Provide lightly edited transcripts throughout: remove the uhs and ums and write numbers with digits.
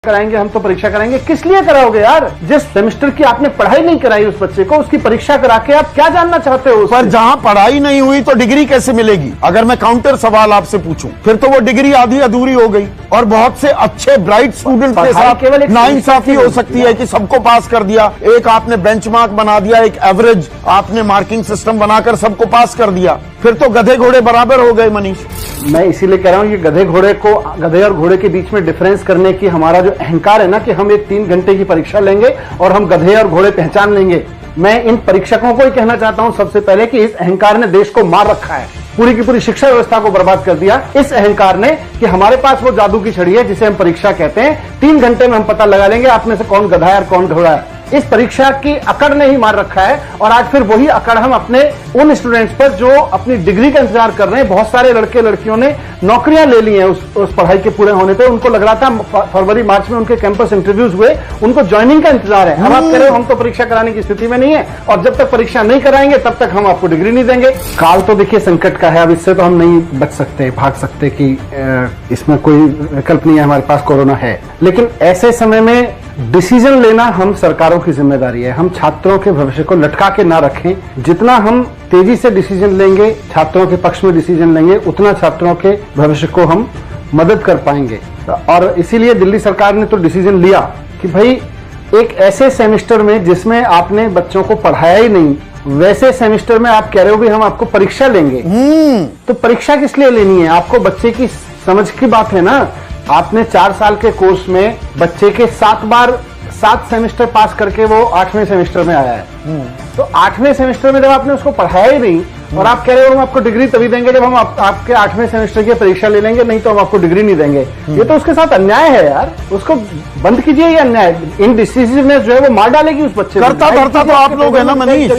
कराएंगे, हम तो परीक्षा कराएंगे। किस लिए कराओगे यार? जिस सेमेस्टर की आपने पढ़ाई नहीं कराई उस बच्चे को, उसकी परीक्षा करा के आप क्या जानना चाहते हो? पर जहां पढ़ाई नहीं हुई तो डिग्री कैसे मिलेगी? अगर मैं काउंटर सवाल आपसे पूछूं, फिर तो वो डिग्री आधी अधूरी हो गई और बहुत से अच्छे ब्राइट स्टूडेंट के साथ नाइंसाफी हो सकती है कि सबको पास कर दिया। एक आपने बेंचमार्क बना दिया, एक एवरेज आपने मार्किंग सिस्टम बनाकर सबको पास कर दिया, फिर तो गधे घोड़े बराबर हो गए। मनीष, मैं इसीलिए कह रहा हूं, ये गधे और घोड़े के बीच में डिफरेंस करने की हमारा जो अहंकार है ना, कि हम एक 3 घंटे की परीक्षा लेंगे और हम गधे और घोड़े पहचान लेंगे। मैं इन परीक्षकों को ही कहना चाहता हूं सबसे पहले कि इस अहंकार ने देश को मार रखा है, पूरी की पूरी शिक्षा व्यवस्था को बर्बाद कर दिया इस अहंकार ने, कि हमारे पास वो जादू की छड़ी है जिसे हम परीक्षा कहते हैं। 3 घंटे में हम पता लगा लेंगे आप में से कौन गधा है और कौन घोड़ा है। इस परीक्षा की अकड़ ने ही मार रखा है, और आज फिर वही अकड़ हम अपने उन स्टूडेंट्स पर जो अपनी डिग्री का इंतजार कर रहे हैं। बहुत सारे लड़के लड़कियों ने नौकरियां ले ली हैं उस पढ़ाई के पूरे होने पे। उनको लग रहा था फरवरी मार्च में उनके कैंपस इंटरव्यूज हुए, उनको ज्वाइनिंग का इंतजार है। अब आप कह रहे हो हम तो परीक्षा कराने की स्थिति में नहीं है, और जब तक परीक्षा नहीं कराएंगे तब तक हम आपको डिग्री नहीं देंगे। काल तो देखिए संकट का है, अब इससे तो हम नहीं बच सकते, भाग सकते कि इसमें कोई विकल्प नहीं है, हमारे पास कोरोना है। लेकिन ऐसे समय में डिसीजन लेना हम सरकारों की जिम्मेदारी है। हम छात्रों के भविष्य को लटका के ना रखें। जितना हम तेजी से डिसीजन लेंगे, छात्रों के पक्ष में डिसीजन लेंगे, उतना छात्रों के भविष्य को हम मदद कर पाएंगे। और इसीलिए दिल्ली सरकार ने तो डिसीजन लिया कि भाई एक ऐसे सेमेस्टर में जिसमें आपने बच्चों को पढ़ाया ही नहीं, वैसे सेमेस्टर में आप कह रहे हो कि हम आपको परीक्षा लेंगे। तो परीक्षा किस लिए लेनी है? आपको बच्चे की समझ की बात है ना। आपने 4 साल के कोर्स में बच्चे के 7 सेमेस्टर पास करके वो 8वें सेमेस्टर में आया है। तो 8वें सेमेस्टर में जब आपने उसको पढ़ाया ही नहीं, और आप कह रहे हो हम आपको डिग्री तभी देंगे जब हम आपके 8वें सेमेस्टर की परीक्षा ले लेंगे, नहीं तो हम आपको डिग्री नहीं देंगे। ये तो उसके साथ अन्याय है यार, उसको बंद कीजिए ये अन्याय। इनडिसिसिवनेस जो है वो मार डालेगी उस बच्चे को। करता तो आप लोग है ना मनीष,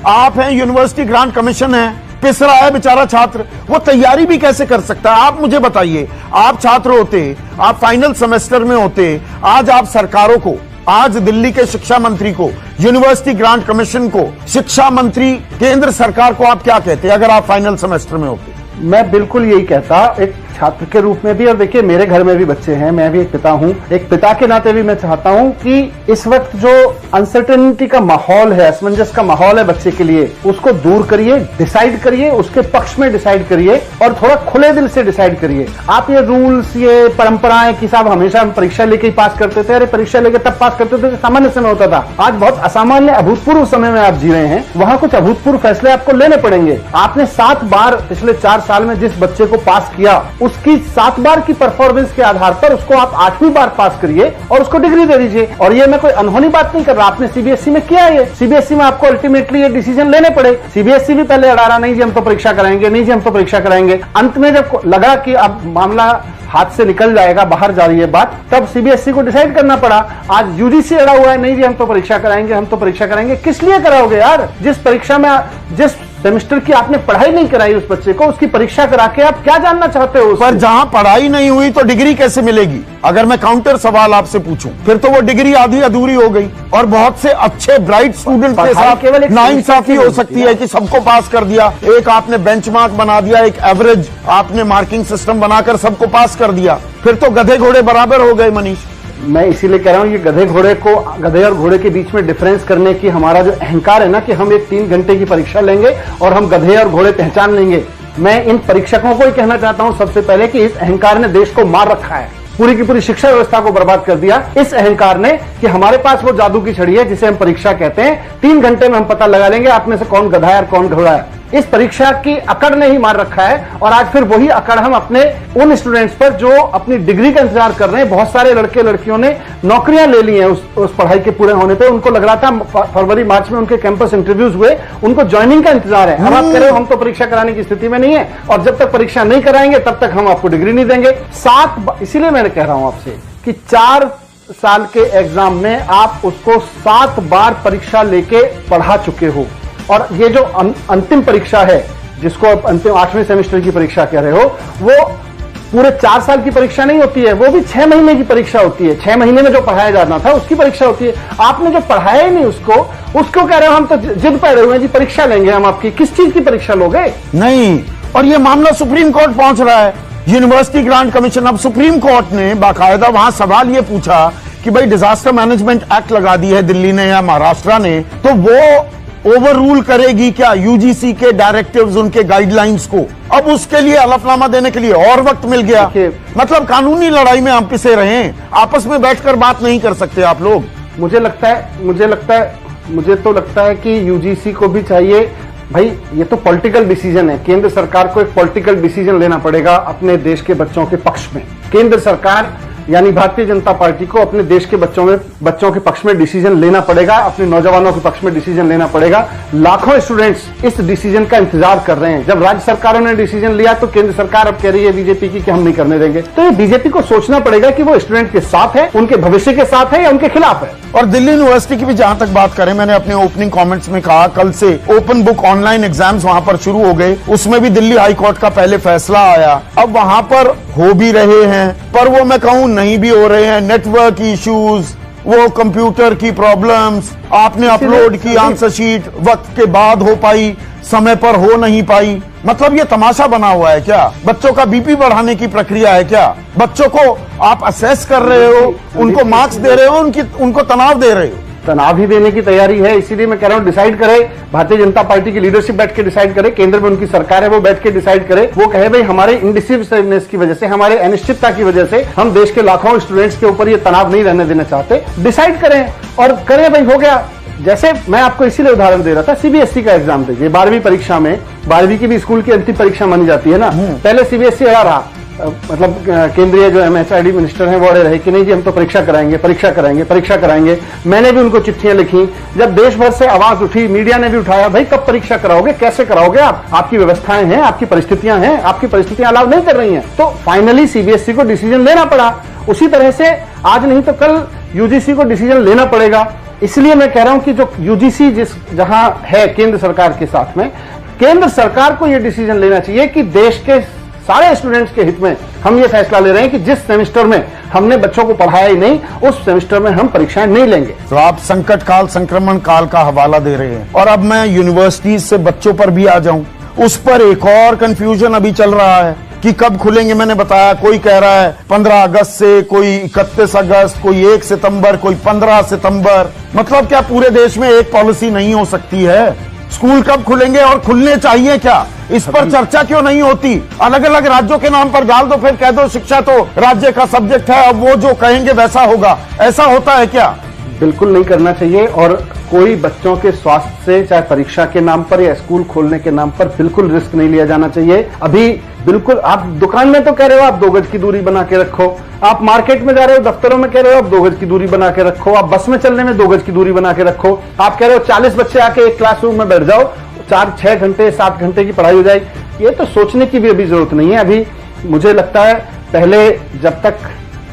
आप हैं, यूनिवर्सिटी ग्रांट कमीशन है, पिस रहा है बेचारा छात्र, वो तैयारी भी कैसे कर सकता है? आप मुझे बताइए, आप छात्र होते, आप फाइनल सेमेस्टर में होते, आज आप सरकारों को, आज दिल्ली के शिक्षा मंत्री को, यूनिवर्सिटी ग्रांट कमीशन को, शिक्षा मंत्री केंद्र सरकार को आप क्या कहते अगर आप फाइनल सेमेस्टर में होते? मैं बिल्कुल यही कहता, एक छात्र के रूप में भी। और देखिए मेरे घर में भी बच्चे हैं, मैं भी एक पिता हूं। एक पिता के नाते भी मैं चाहता हूं कि इस वक्त जो अनसर्टेनिटी का माहौल है, असमंजस का माहौल है बच्चे के लिए, उसको दूर करिए, डिसाइड करिए, उसके पक्ष में डिसाइड करिए और थोड़ा खुले दिल से डिसाइड करिए। आप ये रूल्स, ये परंपराएं कि साहब हमेशा हम परीक्षा लेके ही पास करते थे, अरे परीक्षा लेके तब पास करते थे सामान्य समय होता था। आज बहुत असामान्य अभूतपूर्व समय में आप जी रहे हैं, वहां कुछ अभूतपूर्व फैसले आपको लेने पड़ेंगे। आपने 7 बार पिछले 4 साल में जिस बच्चे को पास किया, उसकी 7 बार की परफॉर्मेंस के आधार पर उसको आप 8वीं बार पास करिए और उसको डिग्री दे दीजिए। और ये मैं कोई अनहोनी बात नहीं कर रहा, आपने सीबीएसई में किया है। सीबीएसई में आपको अल्टीमेटली ये डिसीजन लेने पड़े। सीबीएसई भी पहले अड़ा रहा, नहीं जी हम तो परीक्षा कराएंगे, नहीं जी हम तो परीक्षा कराएंगे। अंत में जब लगा कि अब मामला हाथ से निकल जाएगा, बाहर जा रही है बात, तब सीबीएसई को डिसाइड करना पड़ा। आज यूजीसी अड़ा हुआ है, नहीं जी हम तो परीक्षा कराएंगे, हम तो परीक्षा कराएंगे। किस लिए कराओगे यार? जिस परीक्षा में, जिस सेमेस्टर की आपने पढ़ाई नहीं कराई उस बच्चे को, उसकी परीक्षा करा के आप क्या जानना चाहते हो? पर जहां पढ़ाई नहीं हुई तो डिग्री कैसे मिलेगी? अगर मैं काउंटर सवाल आपसे पूछूं, फिर तो वो डिग्री आधी अधूरी हो गई और बहुत से अच्छे ब्राइट स्टूडेंट के साथ नाइंसाफी हो सकती है कि सबको पास कर दिया। एक आपने बेंचमार्क बना दिया, एक एवरेज आपने मार्किंग सिस्टम बनाकर सबको पास कर दिया, फिर तो गधे घोड़े बराबर हो गए। मनीष, मैं इसीलिए कह रहा हूं, ये गधे और घोड़े के बीच में डिफरेंस करने की हमारा जो अहंकार है ना, कि हम एक 3 घंटे की परीक्षा लेंगे और हम गधे और घोड़े पहचान लेंगे। मैं इन परीक्षकों को ही कहना चाहता हूं सबसे पहले कि इस अहंकार ने देश को मार रखा है, पूरी की पूरी शिक्षा व्यवस्था को बर्बाद कर दिया इस अहंकार ने, कि हमारे पास वो जादू की छड़ी है जिसे हम परीक्षा कहते हैं। 3 घंटे में हम पता लगा लेंगे आप में से कौन गधा है और कौन घोड़ा है। इस परीक्षा की अकड़ ने ही मार रखा है, और आज फिर वही अकड़ हम अपने उन स्टूडेंट्स पर जो अपनी डिग्री का इंतजार कर रहे हैं। बहुत सारे लड़के लड़कियों ने नौकरियां ले ली हैं उस पढ़ाई के पूरे होने पे। उनको लग रहा था फरवरी मार्च में उनके कैंपस इंटरव्यूज हुए, उनको ज्वाइनिंग का इंतजार है। अब आप कह रहे हो हम तो परीक्षा कराने की स्थिति में नहीं है, और जब तक परीक्षा नहीं कराएंगे तब तक हम आपको डिग्री नहीं देंगे। इसीलिए मैं कह रहा हूं आपसे कि 4 साल के एग्जाम में आप उसको 7 बार परीक्षा लेके पढ़ा चुके हो, और ये जो अंतिम परीक्षा है जिसको आप अंतिम 8वें सेमेस्टर की परीक्षा कह रहे हो, वो पूरे 4 साल की परीक्षा नहीं होती है, वो भी 6 महीने की परीक्षा होती है। 6 महीने में जो पढ़ाया जाना था उसकी परीक्षा होती है। आपने जो पढ़ाया ही नहीं उसको कह रहे हो हम तो जिद पड़े हुए हैं जी परीक्षा लेंगे हम आपकी। किस चीज की परीक्षा लोगे? नहीं, और ये मामला सुप्रीम कोर्ट पहुंच रहा है। यूनिवर्सिटी ग्रांट कमीशन, अब सुप्रीम कोर्ट ने बाकायदा वहां सवाल ये पूछा कि भाई डिजास्टर मैनेजमेंट एक्ट लगा दी है दिल्ली ने या महाराष्ट्र ने, तो वो ओवर रूल करेगी क्या यूजीसी के डायरेक्टिव्स, उनके गाइडलाइंस को? अब उसके लिए हलफनामा देने के लिए और वक्त मिल गया। मतलब कानूनी लड़ाई में हम पिसे रहे हैं, आपस में बैठकर बात नहीं कर सकते आप लोग। मुझे तो लगता है कि यूजीसी को भी चाहिए भाई, ये तो पॉलिटिकल डिसीजन है। केंद्र सरकार को एक पॉलिटिकल डिसीजन लेना पड़ेगा अपने देश के बच्चों के पक्ष में। केंद्र सरकार यानी भारतीय जनता पार्टी को अपने देश के बच्चों के पक्ष में डिसीजन लेना पड़ेगा, अपने नौजवानों के पक्ष में डिसीजन लेना पड़ेगा। लाखों स्टूडेंट्स इस डिसीजन का इंतजार कर रहे हैं। जब राज्य सरकारों ने डिसीजन लिया तो केंद्र सरकार अब कह रही है बीजेपी की कि हम नहीं करने देंगे। तो ये बीजेपी को सोचना पड़ेगा कि वो स्टूडेंट के साथ है, उनके भविष्य के साथ है या उनके खिलाफ है। और दिल्ली यूनिवर्सिटी की भी जहां तक बात करें, मैंने अपने ओपनिंग कमेंट्स में कहा कल से ओपन बुक ऑनलाइन एग्जाम्स वहां पर शुरू हो गए। उसमें भी दिल्ली हाई कोर्ट का पहले फैसला आया। अब वहां पर हो भी रहे हैं, पर वो मैं कहूं नहीं भी हो रहे हैं। नेटवर्क इश्यूज, वो कंप्यूटर की प्रॉब्लम्स, आपने अपलोड की आंसर शीट वक्त के बाद हो पाई, समय पर हो नहीं पाई। मतलब ये तमाशा बना हुआ है क्या? बच्चों का बीपी बढ़ाने की प्रक्रिया है क्या? बच्चों को आप असेस कर रहे हो, उनको मार्क्स दे रहे हो, उनको तनाव दे रहे हो। तनाव ही देने की तैयारी है। इसीलिए मैं कह रहा हूं डिसाइड करे, भारतीय जनता पार्टी की लीडरशिप बैठ के डिसाइड करे, केंद्र में उनकी सरकार है वो बैठ के डिसाइड करे। वो कहे भाई हमारे इंडिसिवनेस की वजह से, हमारे अनिश्चितता की वजह से हम देश के लाखों स्टूडेंट्स के ऊपर ये तनाव नहीं रहने देना चाहते। डिसाइड करें और करें भाई, हो गया। जैसे मैं आपको इसीलिए उदाहरण दे रहा था, सीबीएसई का एग्जाम देखिए। 12वीं परीक्षा में, 12वीं की भी स्कूल की अंतिम परीक्षा मानी जाती है ना, पहले सीबीएसई अड़ा रहा, मतलब केंद्रीय जो एमएचआरडी मिनिस्टर हैं वो अड़े रहे कि नहीं जी हम तो परीक्षा कराएंगे। मैंने भी उनको चिट्ठियां लिखी। जब देश भर से आवाज उठी, मीडिया ने भी उठाया, भाई कब परीक्षा कराओगे, कैसे कराओगे आप, आपकी व्यवस्थाएं हैं, आपकी परिस्थितियां हैं, आपकी परिस्थितियां अलाउ नहीं कर रही हैं। तो फाइनली सीबीएसई को डिसीजन लेना पड़ा। उसी तरह से आज नहीं तो कल यूजीसी को डिसीजन लेना पड़ेगा। इसलिए मैं कह रहा हूं कि जो यूजीसी जहां है केंद्र सरकार के साथ में, केंद्र सरकार को यह डिसीजन लेना चाहिए कि देश के सारे स्टूडेंट्स के हित में हम ये फैसला ले रहे हैं कि जिस सेमेस्टर में हमने बच्चों को पढ़ाया ही नहीं, उस सेमेस्टर में हम परीक्षाएं नहीं लेंगे। तो आप संकट काल, संक्रमण काल का हवाला दे रहे हैं। और अब मैं यूनिवर्सिटी से बच्चों पर भी आ जाऊं, उस पर एक और कंफ्यूजन अभी चल रहा है कि कब खुलेंगे। मैंने बताया, कोई कह रहा है 15 अगस्त से, कोई 31 अगस्त, कोई 1 सितंबर, कोई 15 सितंबर। मतलब क्या पूरे देश में एक पॉलिसी नहीं हो सकती है? स्कूल कब खुलेंगे और खुलने चाहिए क्या, इस पर चर्चा क्यों नहीं होती? अलग अलग राज्यों के नाम पर डाल दो, फिर कह दो शिक्षा तो राज्य का सब्जेक्ट है, अब वो जो कहेंगे वैसा होगा। ऐसा होता है क्या? बिल्कुल नहीं करना चाहिए। और कोई बच्चों के स्वास्थ्य से, चाहे परीक्षा के नाम पर या स्कूल खोलने के नाम पर, बिल्कुल रिस्क नहीं लिया जाना चाहिए। अभी बिल्कुल आप दुकान में तो कह रहे हो आप 2 गज की दूरी बना के रखो, आप मार्केट में जा रहे हो, दफ्तरों में कह रहे हो आप 2 गज की दूरी बना के रखो, आप बस में चलने में 2 गज की दूरी बना के रखो, आप कह रहे हो 40 बच्चे आके एक क्लासरूम में बैठ जाओ, 4-6 घंटे 7 घंटे की पढ़ाई हो जाएगी। ये तो सोचने की भी अभी जरूरत नहीं है। अभी मुझे लगता है पहले जब तक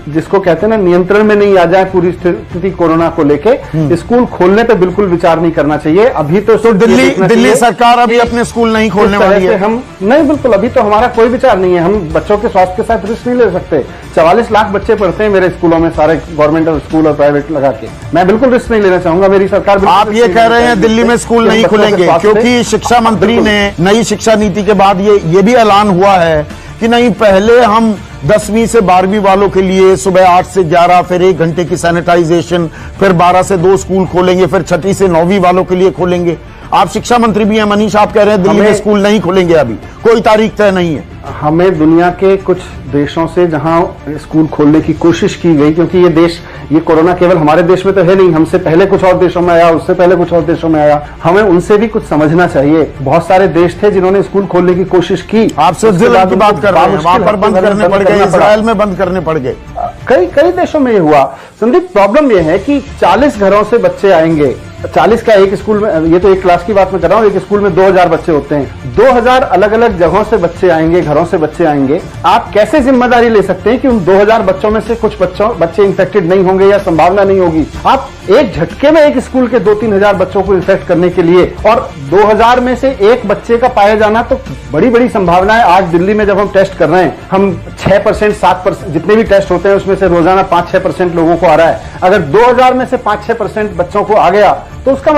जिसको कहते हैं ना नियंत्रण में नहीं आ जाए पूरी स्थिति कोरोना को लेके, स्कूल खोलने पे बिल्कुल विचार नहीं करना चाहिए। अभी तो दिल्ली सरकार अभी अपने स्कूल नहीं खोलने वाली है। हम नहीं, बिल्कुल अभी तो हमारा कोई विचार नहीं है। हम बच्चों के स्वास्थ्य के साथ रिस्क नहीं ले सकते। 44 लाख बच्चे पढ़ते हैं मेरे स्कूलों में, सारे गवर्नमेंट स्कूल और प्राइवेट लगा के। मैं बिल्कुल रिस्क नहीं लेना चाहूंगा। मेरी सरकार, आप ये कह रहे हैं दिल्ली में स्कूल नहीं खुलेंगे क्योंकि शिक्षा मंत्री ने नई शिक्षा नीति के बाद ये भी ऐलान हुआ है कि नहीं, पहले हम 10वीं से 12वीं वालों के लिए सुबह 8 से 11, फिर 1 घंटे की सैनिटाइजेशन, फिर 12 से 2 स्कूल खोलेंगे, फिर 6ठी से 9वीं वालों के लिए खोलेंगे। आप शिक्षा मंत्री भी हैं मनीष, आप कह रहे हैं दिल्ली में स्कूल नहीं खुलेंगे, अभी कोई तारीख तय नहीं है। हमें दुनिया के कुछ देशों से जहां स्कूल खोलने की कोशिश की गई, क्योंकि ये देश, ये कोरोना केवल हमारे देश में तो है नहीं, हमसे पहले कुछ और देशों में आया, उससे पहले कुछ और देशों में आया, हमें उनसे भी कुछ समझना चाहिए। बहुत सारे देश थे जिन्होंने स्कूल खोलने की कोशिश की। आप स्विट्जरलैंड की बात कर रहे हैं, वहां पर बंद करने पड़ गए, इजराइल में बंद करने पड़ गए, कई देशों में ये हुआ। संदीप, प्रॉब्लम ये है कि 40 घरों से बच्चे आएंगे, 40 का एक स्कूल में, ये तो एक क्लास की बात मैं कर रहा हूँ, एक स्कूल में 2000 बच्चे होते हैं, 2000 अलग अलग जगहों से बच्चे आएंगे, घरों से बच्चे आएंगे। आप कैसे जिम्मेदारी ले सकते हैं कि उन 2000 बच्चों में से कुछ बच्चे इन्फेक्टेड नहीं होंगे या संभावना नहीं होगी? आप एक झटके में एक स्कूल के 2-3 हजार बच्चों को इन्फेक्ट करने के लिए, और 2000 में से एक बच्चे का पाया जाना तो बड़ी बड़ी संभावना है। आज दिल्ली में जब हम टेस्ट कर रहे हैं, हम 6%, 7%, जितने भी टेस्ट होते हैं उसमें से रोजाना 5-6% लोगों को आ रहा है। अगर 2000 में से 5-6% बच्चों को आ गया तो उसका मतलब